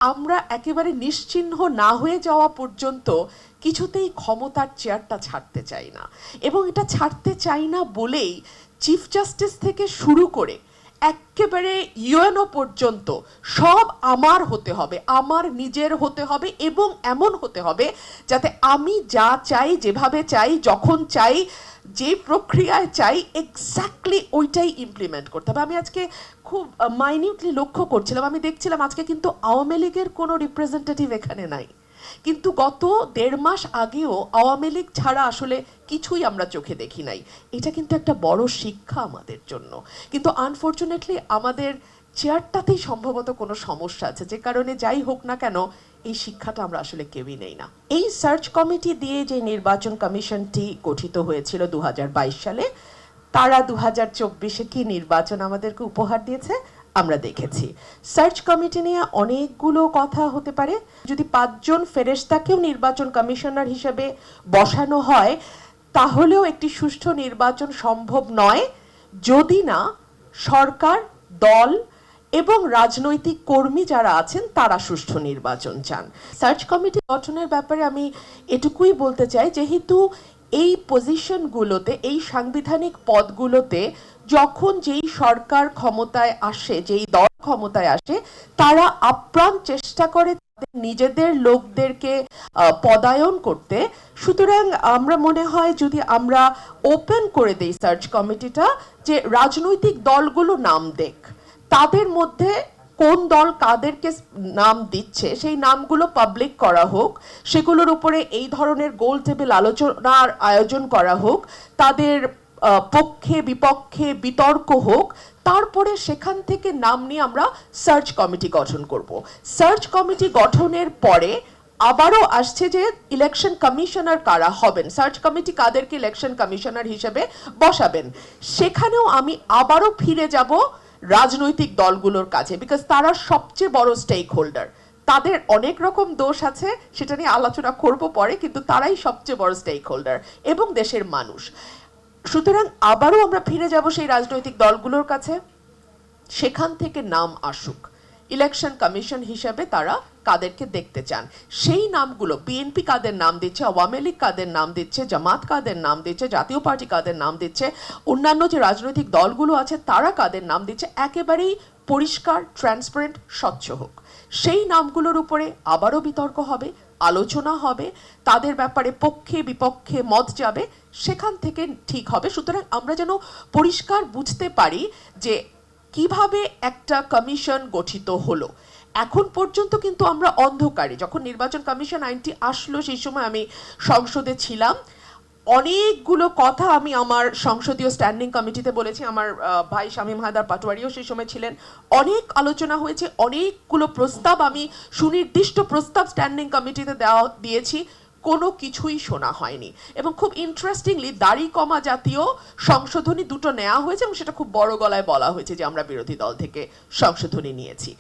আমরা একেবারে নিশ্চিহ্ন না হয়ে যাওয়া পর্যন্ত কিছুতেই ক্ষমতার চেয়ারটা ছাড়তে চাই না, এবং এটা ছাড়তে চাই না বলেই চিফ জাস্টিস থেকে শুরু করে একেবারে ইউএনও পর্যন্ত সব আমার হতে হবে, আমার নিজের হতে হবে, এবং এমন হতে হবে যাতে আমি যা চাই, যেভাবে চাই, যখন চাই, যে প্রক্রিয়ায় চাই, এক্স্যাক্টলি ওইটাই ইমপ্লিমেন্ট করতে হবে। আমি আজকে খুব মাইনিউটলি লক্ষ্য করছিলাম, আমি দেখছিলাম আজকে কিন্তু আওয়ামী লীগের কোনো রিপ্রেজেন্টেটিভ এখানে নাই, কিন্তু গত ১.৫ মাস আগেও আওয়ামী লীগ ছাড়া আসলে কিছুই আমরা চোখে দেখি নাই। এটা কিন্তু একটা বড় শিক্ষা আমাদের জন্য। কিন্তু আনফর্চুনেটলি আমাদের চেয়ারটাতেই সম্ভবত কোনো সমস্যা আছে, যে কারণে যাই হোক না কেন এই শিক্ষাটা আমরা আসলে কেউই নেই না। এই সার্চ কমিটি দিয়ে যে নির্বাচন কমিশনটি গঠিত হয়েছিল ২০২২ সালে, তারা ২০২৪-এ কি নির্বাচন আমাদেরকে উপহার দিয়েছে আমরা দেখেছি। সার্চ কমিটি নিয়ে অনেকগুলো কথা হতে পারে। যদি ৫ জন ফেরেশতাকেও নির্বাচন কমিশনার হিসেবে বসানো হয়, তাহলেও একটি সুষ্ঠু নির্বাচন সম্ভব নয় যদি না সরকার, দল এবং রাজনৈতিক কর্মী যারা আছেন তারা সুষ্ঠু নির্বাচন চান। সার্চ কমিটি গঠনের ব্যাপারে আমি এটুকুই বলতে চাই, যেহেতু এই পজিশনগুলোতে, এই সাংবিধানিক পদগুলোতে যখন যেই সরকার ক্ষমতায় আসে, যেই দল ক্ষমতায় আসে, তারা আপ্রাণ চেষ্টা করে নিজেদের লোকদেরকে পদায়ন করতে। সুতরাং আমরা মনে হয় যদি আমরা ওপেন করে দেই সার্চ কমিটিটা, যে রাজনৈতিক দলগুলো নাম দেখ, তাদের মধ্যে কোন দল কাদেরকে নাম দিচ্ছে সেই নামগুলো পাবলিক করা হোক, সেগুলোর উপরে এই ধরনের গোল টেবিল আলোচনার আয়োজন করা হোক, তাদের পক্ষে বিপক্ষে বিতর্ক হোক, তারপরে সেখান থেকে নাম নিয়ে আমরা সার্চ কমিটি গঠন করব। সার্চ কমিটি গঠনের পরে আবারও আসছে যে ইলেকশন কমিশনার কারা হবেন, সার্চ কমিটি কাদেরকে ইলেকশন কমিশনার হিসেবে বসাবেন, সেখানেও আমি আবারও ফিরে যাব রাজনৈতিক দলগুলোর কাছে, বিকজ তারা সবচেয়ে বড় স্টেক হোল্ডার। তাদের অনেক রকম দোষ আছে, সেটা নিয়ে আলোচনা করব পরে, কিন্তু তারাই সবচেয়ে বড় স্টেক হোল্ডার এবং দেশের মানুষ। সুতরাং আবারও আমরা ফিরে যাব সেই রাজনৈতিক দলগুলোর কাছে, সেখান থেকে নাম আসুক ইলেকশন কমিশন হিসেবে তারা কাদেরকে দেখতে চান। সেই নামগুলো বিএনপি কাদের নাম দিচ্ছে, আওয়ামী লীগ কাদের নাম দিচ্ছে, জামাত কাদের নাম দিচ্ছে, জাতীয় পার্টি কাদের নাম দিচ্ছে, অন্যান্য যে রাজনৈতিক দলগুলো আছে তারা কাদের নাম দিচ্ছে, একেবারেই পরিষ্কার, ট্রান্সপারেন্ট, স্বচ্ছ হোক। সেই নামগুলোর উপরে আবারও বিতর্ক হবে, আলোচনা হবে, তাদের ব্যাপারে পক্ষে বিপক্ষে মত যাবে, সেখান থেকে ঠিক হবে। সুতরাং আমরা যেন পরিষ্কার বুঝতে পারি যে কিভাবে একটা কমিশন গঠিত হলো। এখন পর্যন্ত কিন্তু আমরা অন্ধকারে, যখন নির্বাচন কমিশন আইনটি আসলো সেই সময় আমি সংসদে ছিলাম, অনেকগুলো কথা আমি আমার সংসদীয় স্ট্যান্ডিং কমিটিতে বলেছি, আমার ভাই শামীম হায়দার পাটোয়ারিও সেই সময় ছিলেন, অনেক আলোচনা হয়েছে, অনেকগুলো প্রস্তাব, আমি সুনির্দিষ্ট প্রস্তাব স্ট্যান্ডিং কমিটিতে দিয়েছি, কোনো কিছুই শোনা হয়নি। এবং খুব ইন্টারেস্টিংলি দাড়ি কমা জাতীয় সংশোধনী দুটো নেওয়া হয়েছে, এবং সেটা খুব বড় গলায় বলা হয়েছে যে আমরা বিরোধী দল থেকে সংশোধনী নিয়েছি।